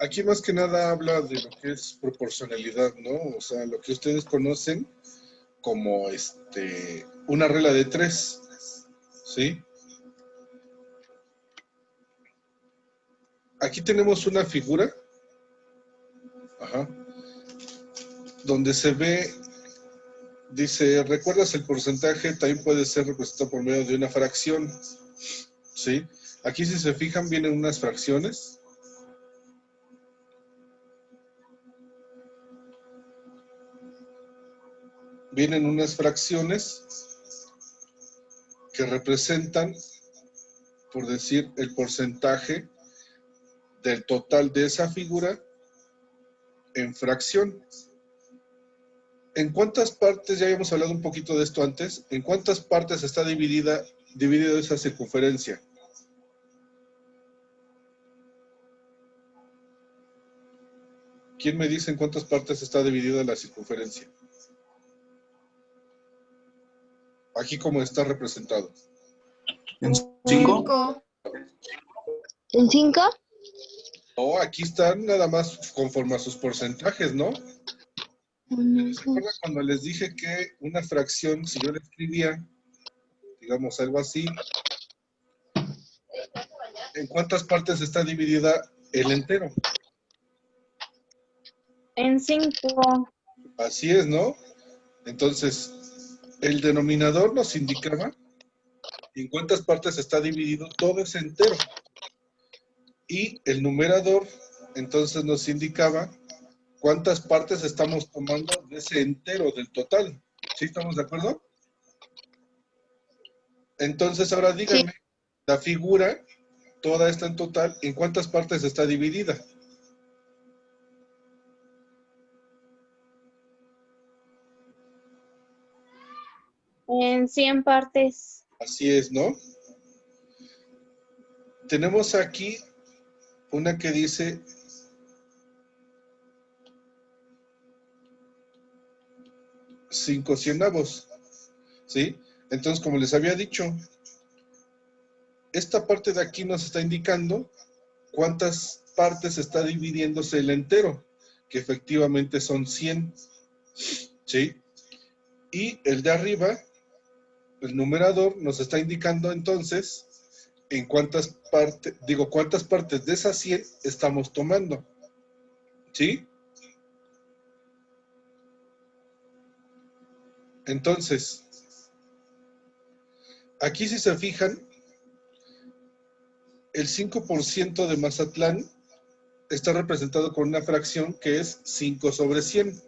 Aquí más que nada habla de lo que es proporcionalidad, ¿no? O sea, lo que ustedes conocen como una regla de tres, ¿sí? Aquí tenemos una figura, ajá, donde se ve, dice, ¿recuerdas el porcentaje? También puede ser representado por medio de una fracción, ¿sí? Aquí si se fijan vienen unas fracciones. Vienen unas fracciones que representan, por decir, el porcentaje del total de esa figura en fracción. ¿En cuántas partes, ya habíamos hablado un poquito de esto antes, en cuántas partes está dividida esa circunferencia? ¿Quién me dice en cuántas partes está dividida la circunferencia? Aquí como está representado. ¿En 5? 5. ¿En 5? No, aquí están nada más conforme a sus porcentajes, ¿no? ¿Se acuerdan cuando les dije que una fracción, si yo la escribía, digamos algo así, ¿en cuántas partes está dividida el entero? En 5. Así es, ¿no? Entonces, el denominador nos indicaba en cuántas partes está dividido todo ese entero. Y el numerador, entonces, nos indicaba cuántas partes estamos tomando de ese entero del total. ¿Sí estamos de acuerdo? Entonces, ahora díganme, la figura, toda esta en total, ¿en cuántas partes está dividida? En 100 partes. Así es, ¿no? Tenemos aquí una que dice 5/100, ¿sí? Entonces, como les había dicho, esta parte de aquí nos está indicando cuántas partes está dividiéndose el entero, que efectivamente son 100, ¿sí? Y el de arriba, el numerador, nos está indicando entonces en cuántas partes de esas 100 estamos tomando, ¿sí? Entonces, aquí si se fijan, el 5% de Mazatlán está representado con una fracción que es 5/100.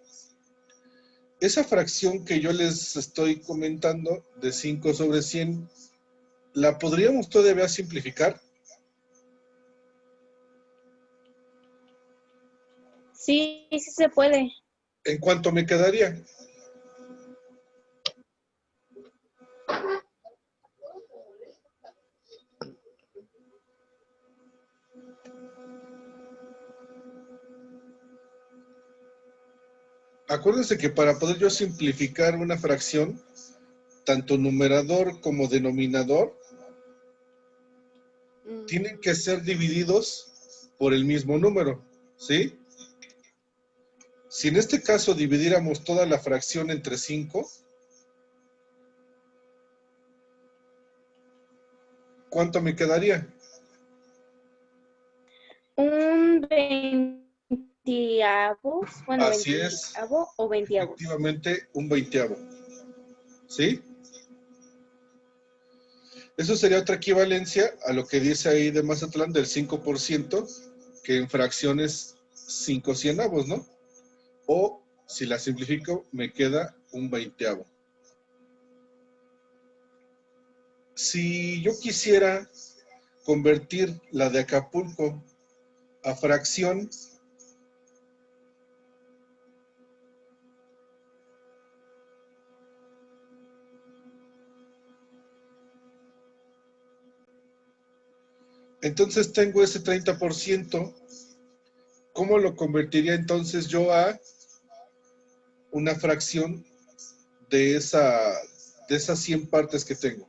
Esa fracción que yo les estoy comentando de 5/100, ¿la podríamos todavía simplificar? Sí, sí se puede. ¿En cuánto me quedaría? Acuérdense que para poder yo simplificar una fracción, tanto numerador como denominador, tienen que ser divididos por el mismo número, ¿sí? Si en este caso dividiéramos toda la fracción entre 5, ¿cuánto me quedaría? Un veintiavos. Bueno, Así es, veintiavo o veintiavos. efectivamente un 20avo, ¿sí? Eso sería otra equivalencia a lo que dice ahí de Mazatlán del 5%, que en fracciones 5/100, ¿no? O, si la simplifico, me queda un 20avo. Si yo quisiera convertir la de Acapulco a fracción, entonces tengo ese 30%. ¿Cómo lo convertiría entonces yo a una fracción de esas 100 partes que tengo?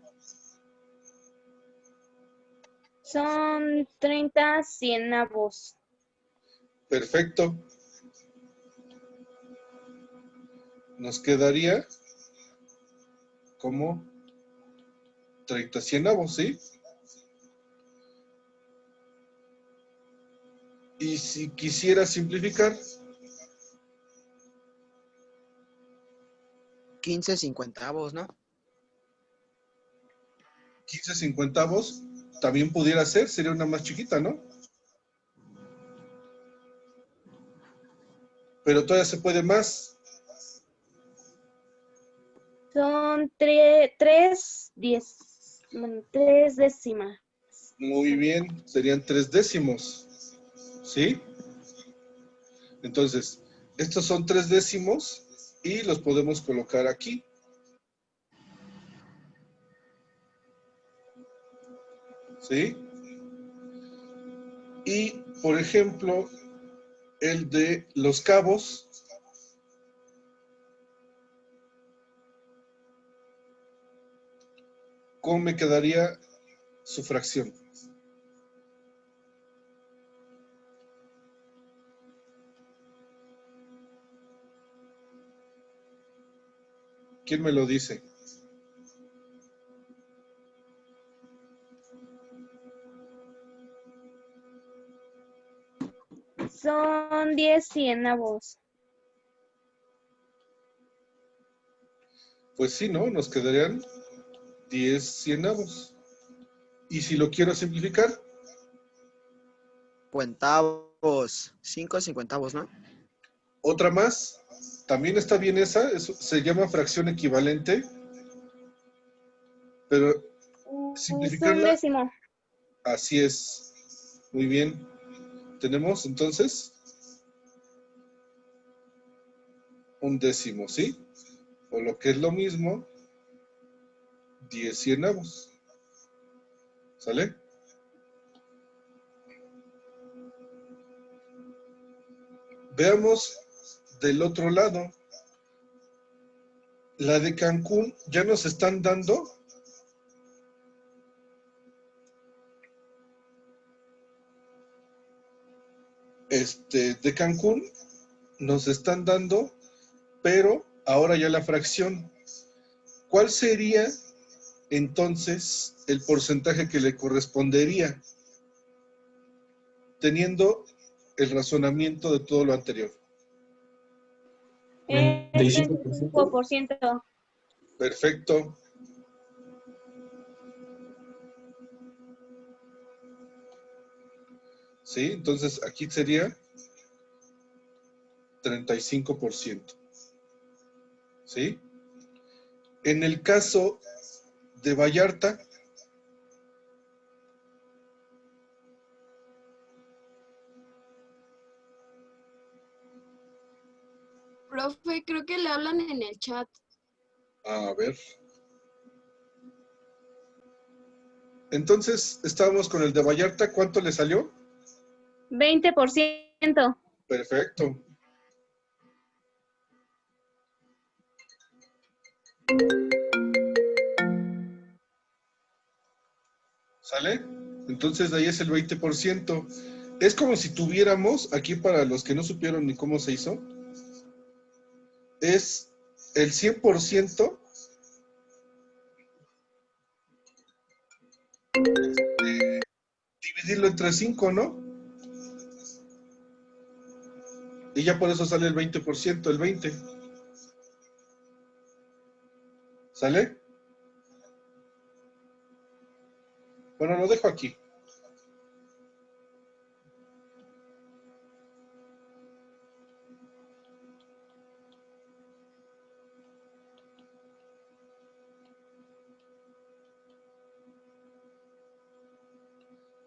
Son 30 cienavos. Perfecto. Nos quedaría como 30 cienavos, ¿sí? Y si quisiera simplificar, 15 cincuentavos, ¿no? 15 cincuentavos, también pudiera ser, sería una más chiquita, ¿no? Pero todavía se puede más. Son tres décimas. Muy bien, serían 3 décimos, ¿sí? Entonces, estos son 3 décimos y los podemos colocar aquí. ¿Sí? Y, por ejemplo, el de los cabos, ¿cómo me quedaría su fracción? ¿Quién me lo dice? Son 10 cienavos. Pues sí, ¿no? Nos quedarían 10 cienavos. Y si lo quiero simplificar, Cuentavos. 5 cincuentavos, ¿no? otra más. También está bien esa, eso se llama fracción equivalente, pero Es un simplificarla, décimo. así es. Muy bien. Tenemos entonces un décimo, ¿sí? O lo que es lo mismo, 10 cienavos. ¿Sale? Veamos del otro lado. La de Cancún ya nos están dando de Cancún nos están dando, pero ahora ya la fracción. ¿Cuál sería entonces el porcentaje que le correspondería teniendo el razonamiento de todo lo anterior? El 35%. 35%. Perfecto. ¿Sí? Entonces aquí sería 35%. ¿Sí? En el caso de Vallarta, Profe, creo que le hablan en el chat. a ver. Entonces, estábamos con el de Vallarta, ¿cuánto le salió? 20%. Perfecto. ¿Sale? Entonces, de ahí es el 20%. Es como si tuviéramos, aquí para los que no supieron ni cómo se hizo, es el 100%, dividirlo entre 5, ¿no? Y ya por eso sale el 20%, el 20. ¿Sale? Bueno, lo dejo aquí.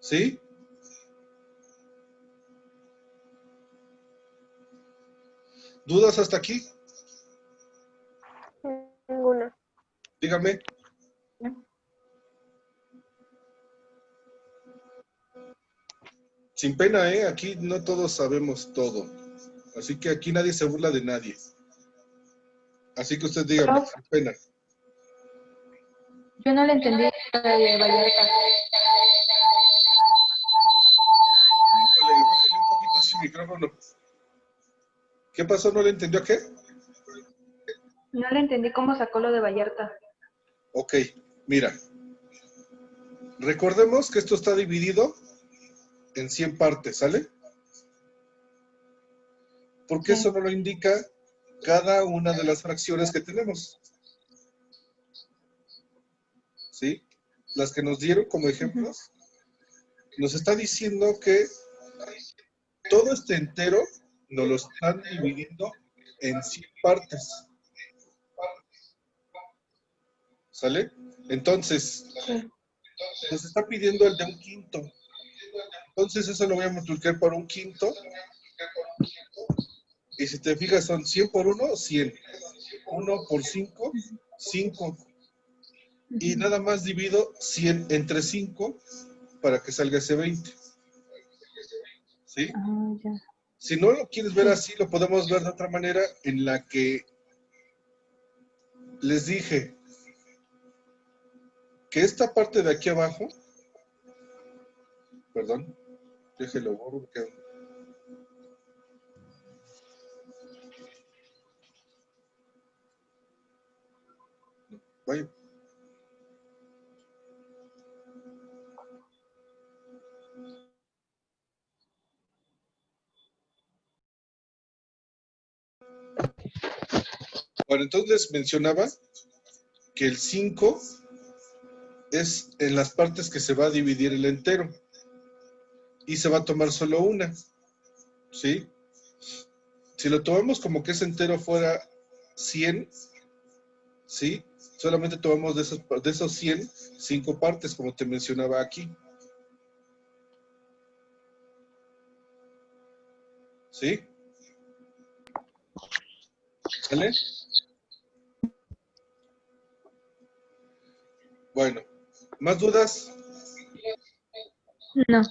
¿Sí? ¿Dudas hasta aquí? Ninguno. Dígame. Sin pena, ¿eh? Aquí no todos sabemos todo. Así que aquí nadie se burla de nadie. Así que usted dígame, Prof, sin pena. yo no le entendí la de Vallarta. Híjole, bájale un poquito si micrófono. ¿Qué pasó? ¿No le entendió a qué? No le entendí cómo sacó lo de Vallarta. Ok, mira. Recordemos que esto está dividido en 100 partes, ¿sale? Porque Sí. eso no lo indica cada una de las fracciones que tenemos. ¿Sí? Las que nos dieron como ejemplos, nos está diciendo que todo este entero nos lo están dividiendo en 100 partes. ¿Sale? Entonces, Sí. nos está pidiendo el de un quinto. Entonces, eso lo voy a multiplicar por un quinto. Y si te fijas, son 100 por 1, 100. 1 por 5, 5. Y nada más divido 100 entre 5 para que salga ese 20. ¿Sí? Ah, ya. Si no lo quieres ver así, lo podemos ver de otra manera en la que les dije que esta parte de aquí abajo, perdón, déjelo borro porque... Vaya. Bueno, entonces mencionaba que el 5 es en las partes que se va a dividir el entero y se va a tomar solo una, ¿sí? Si lo tomamos como que ese entero fuera 100, ¿sí? Solamente tomamos de esos 100, 5 partes, como te mencionaba aquí. ¿Sí? ¿Sale? Bueno, ¿más dudas? No.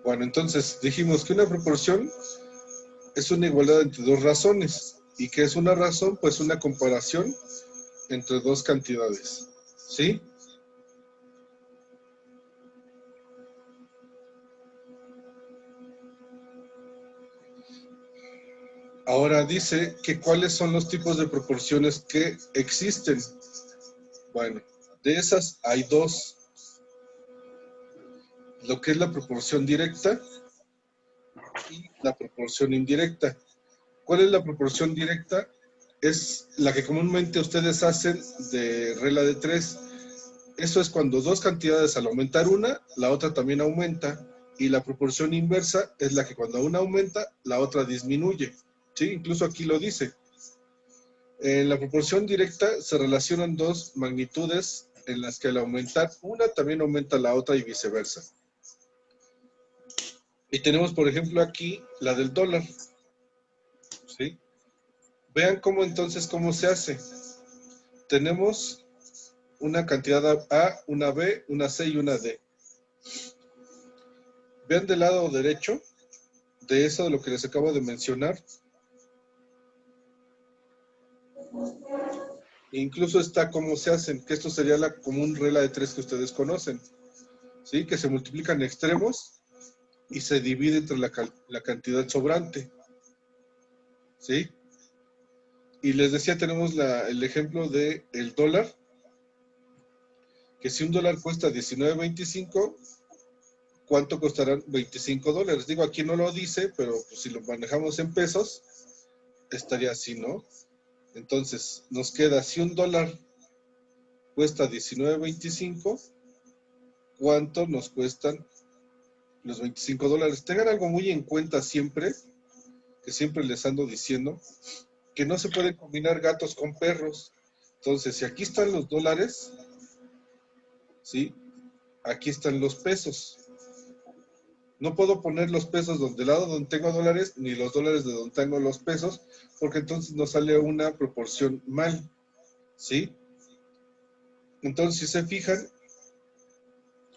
Bueno, entonces dijimos que una proporción es una igualdad entre dos razones. ¿Y qué es una razón? Pues una comparación entre dos cantidades. ¿Sí? Ahora dice que cuáles son los tipos de proporciones que existen. Bueno, de esas hay dos. Lo que es la proporción directa y la proporción indirecta. ¿Cuál es la proporción directa? Es la que comúnmente ustedes hacen de regla de 3. Eso es cuando dos cantidades al aumentar una, la otra también aumenta. Y la proporción inversa es la que cuando una aumenta, la otra disminuye. ¿Sí? Incluso aquí lo dice. En la proporción directa se relacionan dos magnitudes en las que al aumentar una también aumenta la otra y viceversa. Y tenemos, por ejemplo, aquí la del dólar. ¿Sí? Vean cómo entonces, cómo se hace. Tenemos una cantidad A, una B, una C y una D. Vean del lado derecho de eso de lo que les acabo de mencionar. Incluso está cómo se hacen, que esto sería la común regla de 3 que ustedes conocen. ¿Sí? Que se multiplican extremos y se divide entre la cantidad sobrante. ¿Sí? Y les decía, tenemos el ejemplo del dólar, que si un dólar cuesta 19.25, ¿cuánto costarán 25 dólares? Digo, aquí no lo dice, pero pues, si lo manejamos en pesos, estaría así, ¿no? Entonces, nos queda, si un dólar cuesta 19.25, ¿cuánto nos cuestan los 25 dólares? Tengan algo muy en cuenta siempre, que siempre les ando diciendo, que no se pueden combinar gatos con perros. Entonces, si aquí están los dólares, ¿sí? Aquí están los pesos. No puedo poner los pesos del lado donde tengo dólares, ni los dólares de donde tengo los pesos, porque entonces nos sale una proporción mal, ¿sí? Entonces, si se fijan,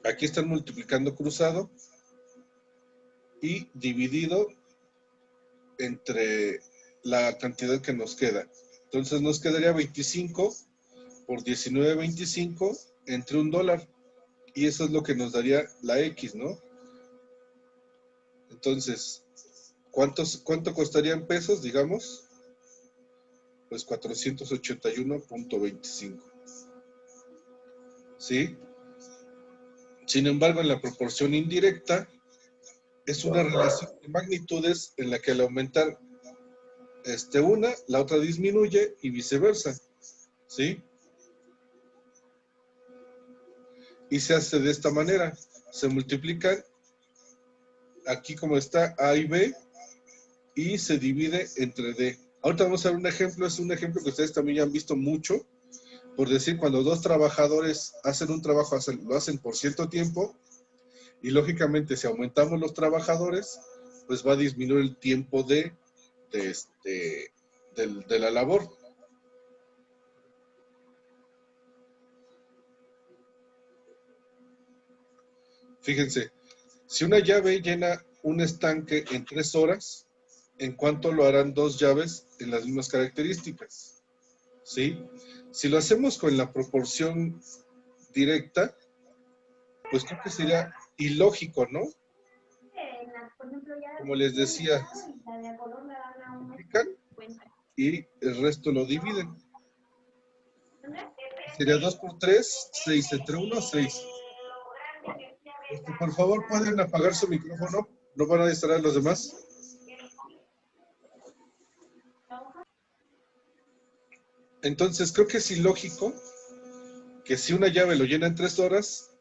aquí están multiplicando cruzado y dividido entre la cantidad que nos queda. Entonces nos quedaría 25 por 19.25 entre $1. Y eso es lo que nos daría la X, ¿no? Entonces, ¿cuánto costaría en pesos, digamos? Pues 481.25. ¿Sí? Sin embargo, en la proporción indirecta, es una relación de magnitudes en la que al aumentar una, la otra disminuye y viceversa. ¿Sí? Y se hace de esta manera. Se multiplican aquí como está A y B y se divide entre D. Ahorita vamos a ver un ejemplo. Es un ejemplo que ustedes también ya han visto mucho. Por decir, cuando dos trabajadores hacen un trabajo, lo hacen por cierto tiempo. Y lógicamente, si aumentamos los trabajadores, pues va a disminuir el tiempo de la labor. Fíjense, si una llave llena un estanque en 3 horas, ¿en cuánto lo harán 2 llaves en las mismas características? ¿Sí? Si lo hacemos con la proporción directa, pues creo que sería ilógico, ¿no? Como les decía, multiplican y el resto lo dividen. Sería 2 por 3, 6 entre 1, 6. Por favor, ¿pueden apagar su micrófono? ¿No van a distraer a los demás? Entonces, creo que es ilógico que si una llave lo llena en 3 horas,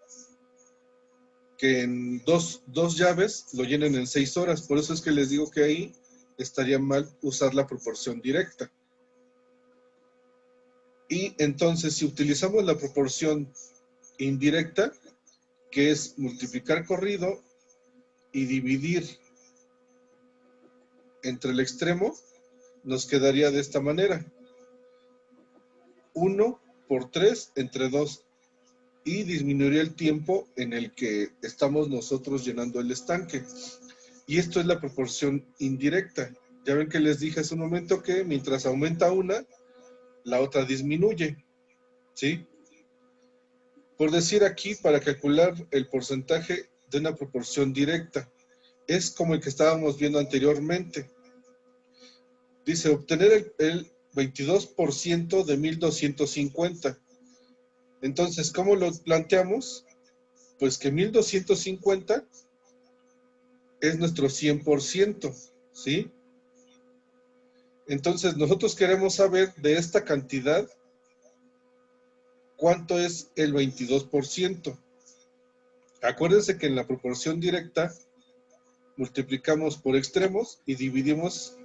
que en dos llaves lo llenen en 6 horas. Por eso es que les digo que ahí estaría mal usar la proporción directa. Y entonces, si utilizamos la proporción indirecta, que es multiplicar corrido y dividir entre el extremo, nos quedaría de esta manera. 1 por 3 entre 2. Y disminuiría el tiempo en el que estamos nosotros llenando el estanque. Y esto es la proporción indirecta. Ya ven que les dije hace un momento que mientras aumenta una, la otra disminuye. ¿Sí? Por decir aquí, para calcular el porcentaje de una proporción directa, es como el que estábamos viendo anteriormente. Dice, obtener el 22% de 1.250. Entonces, ¿cómo lo planteamos? Pues que 1.250 es nuestro 100%, ¿sí? Entonces, nosotros queremos saber de esta cantidad, ¿cuánto es el 22%? Acuérdense que en la proporción directa multiplicamos por extremos y dividimos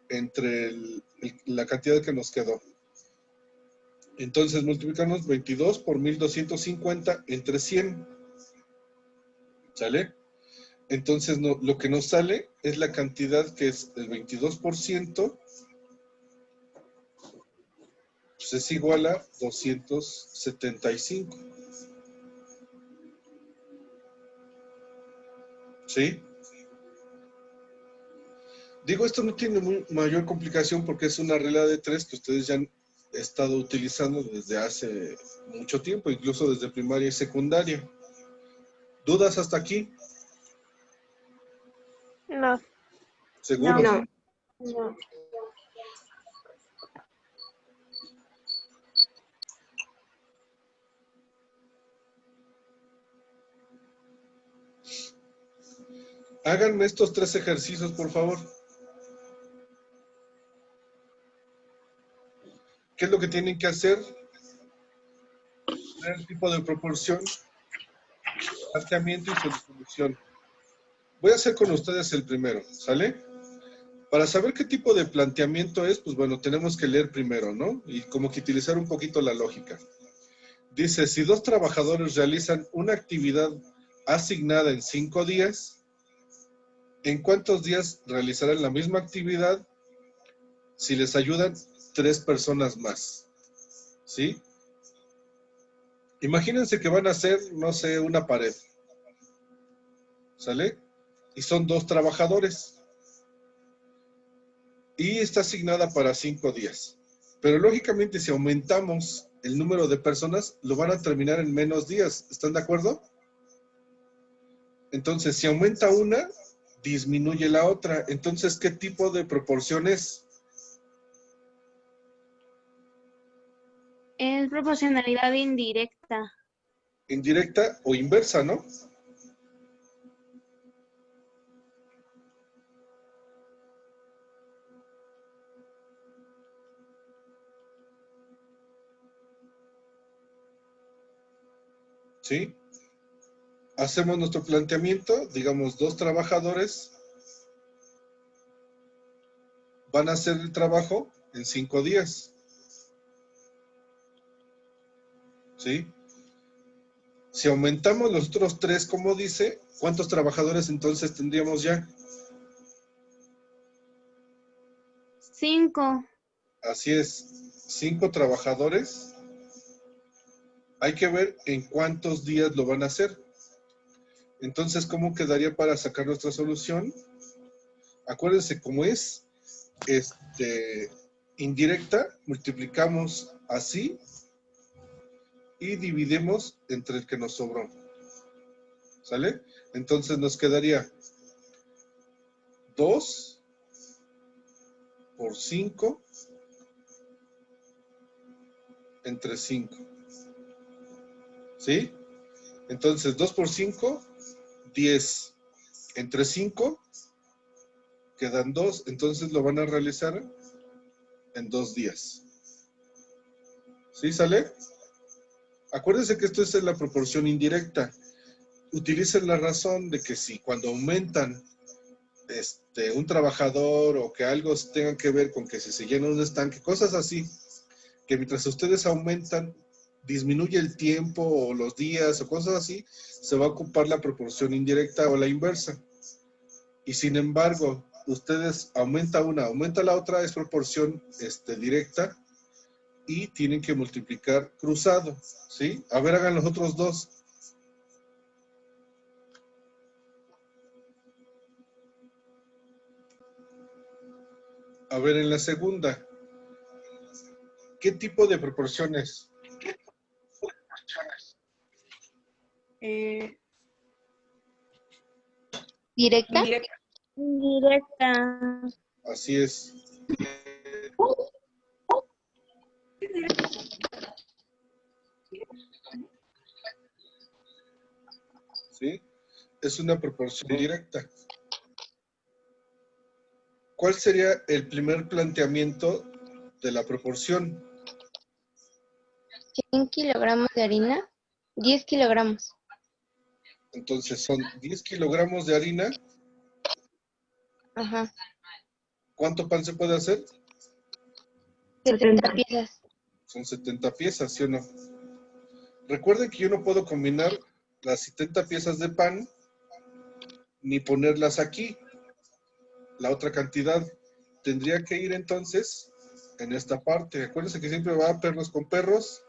entre la cantidad que nos quedó. Entonces multiplicamos 22 por 1.250 entre 100. ¿Sale? Entonces lo que nos sale es la cantidad que es el 22%, pues es igual a 275. ¿Sí? Digo, esto no tiene mayor complicación porque es una regla de 3 que ustedes ya han estado utilizando desde hace mucho tiempo, incluso desde primaria y secundaria. ¿Dudas hasta aquí? No. ¿Seguro? No. No. Háganme estos 3 ejercicios, por favor. ¿Qué es lo que tienen que hacer? El tipo de proporción, planteamiento y solución. Voy a hacer con ustedes el primero, ¿sale? Para saber qué tipo de planteamiento es, pues bueno, tenemos que leer primero, ¿no? Y como que utilizar un poquito la lógica. Dice, si 2 trabajadores realizan una actividad asignada en 5 días, ¿En cuántos días realizarán la misma actividad si les ayudan 3 personas más? ¿Sí? Imagínense que van a hacer, no sé, una pared. ¿Sale? Y son 2 trabajadores. Y está asignada para 5 días. Pero lógicamente si aumentamos el número de personas, lo van a terminar en menos días. ¿Están de acuerdo? Entonces, si aumenta una, disminuye la otra. Entonces, ¿qué tipo de proporción es? Es proporcionalidad indirecta. Indirecta o inversa, ¿no? ¿Sí? Hacemos nuestro planteamiento, digamos, 2 trabajadores van a hacer el trabajo en 5 días. ¿Sí? Si aumentamos los otros 3, como dice, ¿cuántos trabajadores entonces tendríamos ya? 5. Así es, 5 trabajadores. Hay que ver en cuántos días lo van a hacer. Entonces, ¿cómo quedaría para sacar nuestra solución? Acuérdense, como es indirecta, multiplicamos así y dividimos entre el que nos sobró. ¿Sale? Entonces nos quedaría 2 por 5 entre 5. ¿Sí? Entonces 2 por 5, 10. Entre 5 quedan 2. Entonces lo van a realizar en 2 días. ¿Sí sale? Acuérdense que esto es en la proporción indirecta. Utilicen la razón de que si cuando aumentan un trabajador o que algo tenga que ver con que si se llena un estanque, cosas así, que mientras ustedes aumentan, disminuye el tiempo o los días o cosas así, se va a ocupar la proporción indirecta o la inversa. Y sin embargo, ustedes aumenta una, aumenta la otra, es proporción directa y tienen que multiplicar cruzado, ¿sí? A ver, hagan los otros 2. A ver, en la segunda, ¿qué tipo de proporciones? ¿Directa? Indirecta. Así es. ¿Sí? Es una proporción directa. ¿Cuál sería el primer planteamiento de la proporción? 100 kilogramos de harina, 10 kilogramos. Entonces son 10 kilogramos de harina. Ajá. ¿Cuánto pan se puede hacer? 70 piezas. Son 70 piezas, ¿sí o no? Recuerden que yo no puedo combinar las 70 piezas de pan ni ponerlas aquí, la otra cantidad. Tendría que ir entonces en esta parte. Acuérdense que siempre va perros con perros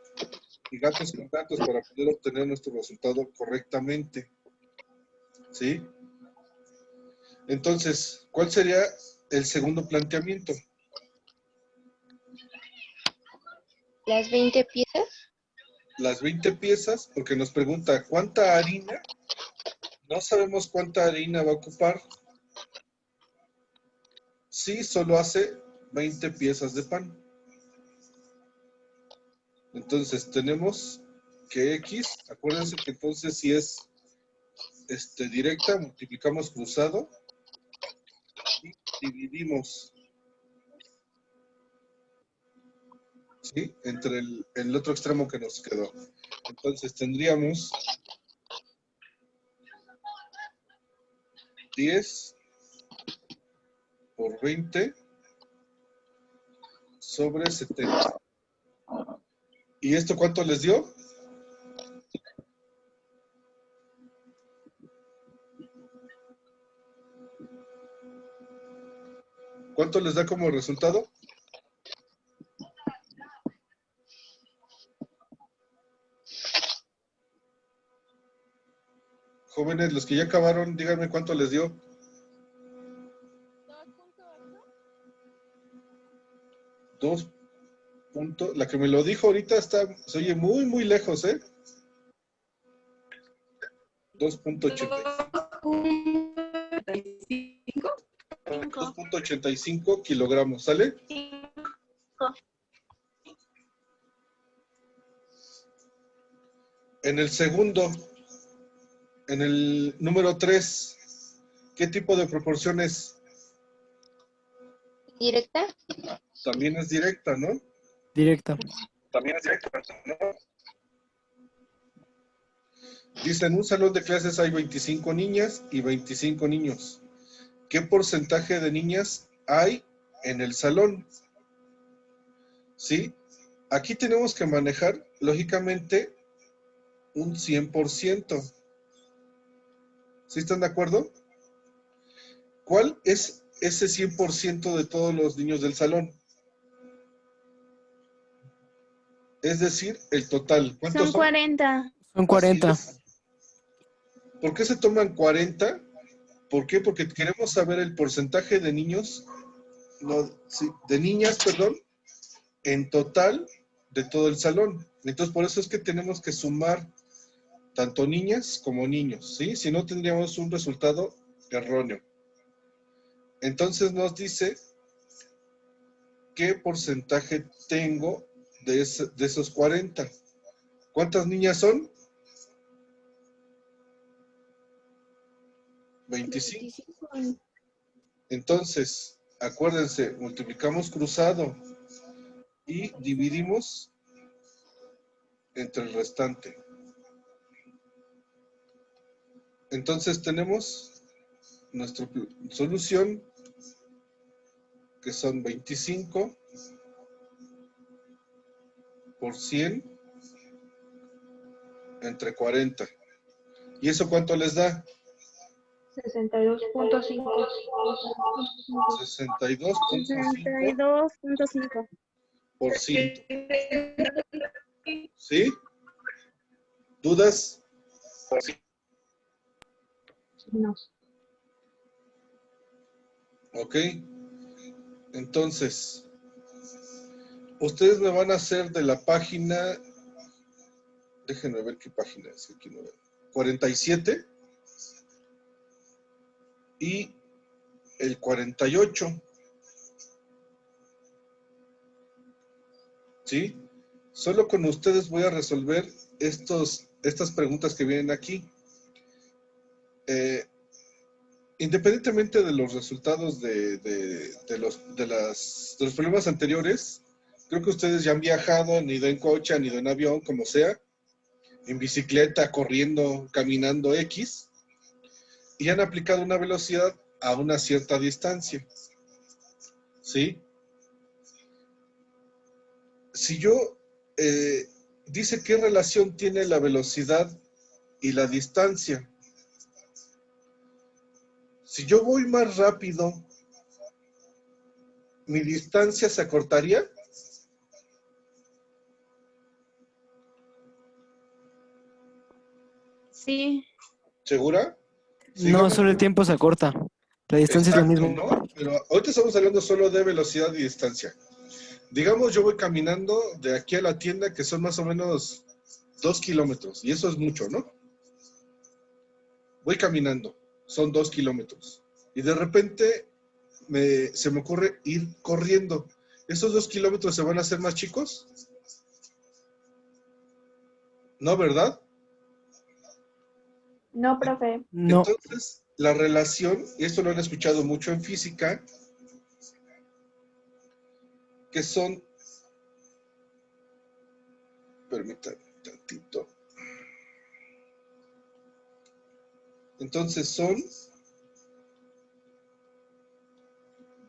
y gatos con gatos para poder obtener nuestro resultado correctamente. ¿Sí? Entonces, ¿cuál sería el segundo planteamiento? Las 20 piezas. Las 20 piezas, porque nos pregunta ¿cuánta harina? No sabemos cuánta harina va a ocupar. Sí, solo hace 20 piezas de pan. Entonces tenemos que X, acuérdense que entonces si es directa, multiplicamos cruzado y dividimos, ¿sí? Entre el otro extremo que nos quedó. Entonces tendríamos 10 por 20 sobre 70. ¿Y esto cuánto les dio? ¿Cuánto les da como resultado? Jóvenes, los que ya acabaron, díganme cuánto les dio. 2. La que me lo dijo ahorita se oye muy, muy lejos, ¿eh? 2.85 kilogramos, ¿sale? En el segundo, en el número 3, ¿qué tipo de proporción es? ¿Directa? También es directa, ¿no? Directa. También es directa, ¿no? Dice, en un salón de clases hay 25 niñas y 25 niños. ¿Qué porcentaje de niñas hay en el salón? ¿Sí? Aquí tenemos que manejar, lógicamente, un 100%. ¿Sí están de acuerdo? ¿Cuál es ese 100% de todos los niños del salón? Es decir, el total. ¿Cuántos Son 40. Son 40. Así es. ¿Por qué se toman 40? ¿Por qué? Porque queremos saber el porcentaje de niños, de niñas, perdón, en total de todo el salón. Entonces, por eso es que tenemos que sumar tanto niñas como niños, ¿sí? Si no, tendríamos un resultado erróneo. Entonces nos dice qué porcentaje tengo de esos 40. ¿Cuántas niñas son? 25. Entonces, acuérdense, multiplicamos cruzado y dividimos entre el restante. Entonces tenemos nuestra solución, que son 25 por 100 entre 40. ¿Y eso cuánto les da? 62.5. 62.5%. 62.5. ¿Sí? ¿Dudas? No. Ok. Entonces, ustedes me van a hacer de la página, déjenme ver qué página es, aquí no veo, 47 y el 48. ¿Sí? Solo con ustedes voy a resolver estas preguntas que vienen aquí. Independientemente de los resultados de los problemas anteriores, creo que ustedes ya han viajado, han ido en coche, han ido en avión, como sea, en bicicleta, corriendo, caminando X, y han aplicado una velocidad a una cierta distancia. ¿Sí? Si yo, dice qué relación tiene la velocidad y la distancia. Si yo voy más rápido, ¿mi distancia se acortaría? Sí. ¿Segura? No, Sigamos. solo el tiempo se acorta. La distancia es la Exacto, misma. ¿no? Pero ahorita estamos hablando solo de velocidad y distancia. Digamos, yo voy caminando de aquí a la tienda, que son más o menos 2 kilómetros, y eso es mucho, ¿no? Voy caminando, son 2 kilómetros, y de repente se me ocurre ir corriendo. ¿Esos 2 kilómetros se van a hacer más chicos? ¿No, verdad? No, profe. No. Entonces, la relación, y esto lo han escuchado mucho en física, que son, permítanme tantito. Entonces son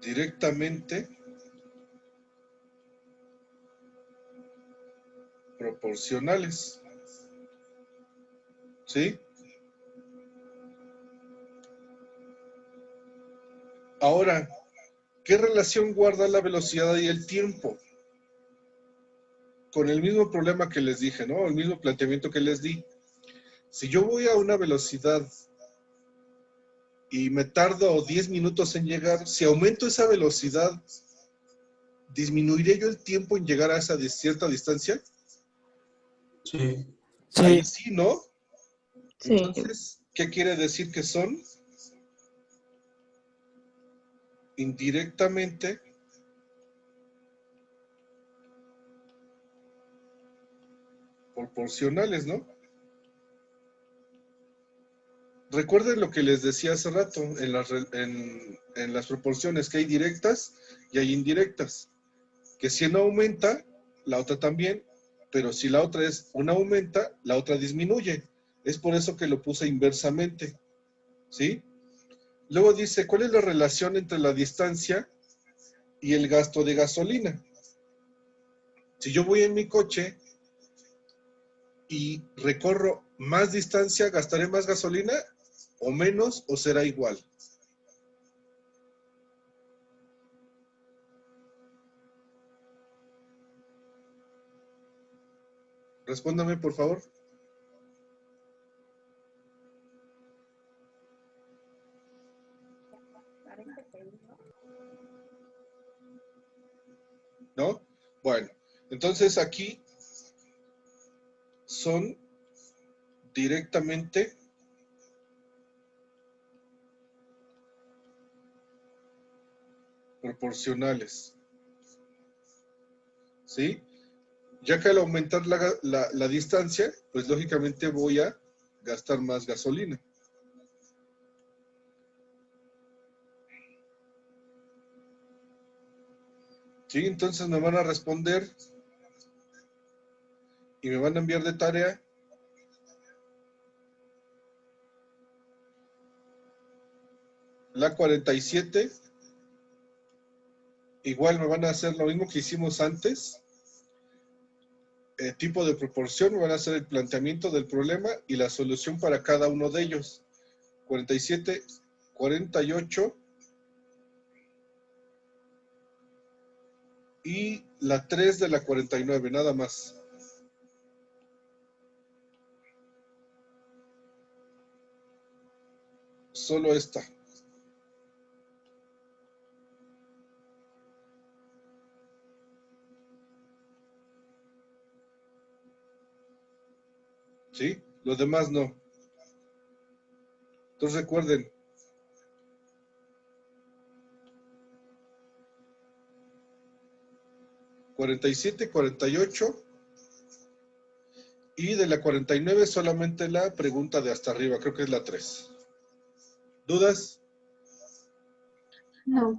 directamente proporcionales. ¿Sí? Ahora, ¿Qué relación guarda la velocidad y el tiempo? Con el mismo problema que les dije, ¿no? El mismo planteamiento que les di. Si yo voy a una velocidad y me tardo 10 minutos en llegar, si aumento esa velocidad, ¿disminuiré yo el tiempo en llegar a esa cierta distancia? Sí. Ahí Sí, sí, ¿no? Sí. Entonces, ¿qué quiere decir que son? Indirectamente proporcionales, ¿no? Recuerden lo que les decía hace rato en las proporciones, que hay directas y hay indirectas. Que si una aumenta, la otra también, pero si la otra una aumenta, la otra disminuye. Es por eso que lo puse inversamente, ¿sí? Luego dice, ¿cuál es la relación entre la distancia y el gasto de gasolina? Si yo voy en mi coche y recorro más distancia, ¿gastaré más gasolina o menos o será igual? Respóndame, por favor. ¿No? Bueno, entonces aquí son directamente proporcionales. ¿Sí? Ya que al aumentar la distancia, pues lógicamente voy a gastar más gasolina. ¿Sí? Entonces me van a responder y me van a enviar de tarea la 47. Igual me van a hacer lo mismo que hicimos antes. Tipo de proporción, me van a hacer el planteamiento del problema y la solución para cada uno de ellos. 47, 48 y la 3 de la 49, nada más. Solo esta. ¿Sí? Los demás no. Entonces recuerden, (47, 48) y de la 49 solamente la pregunta de hasta arriba, creo que es la 3. ¿Dudas? No.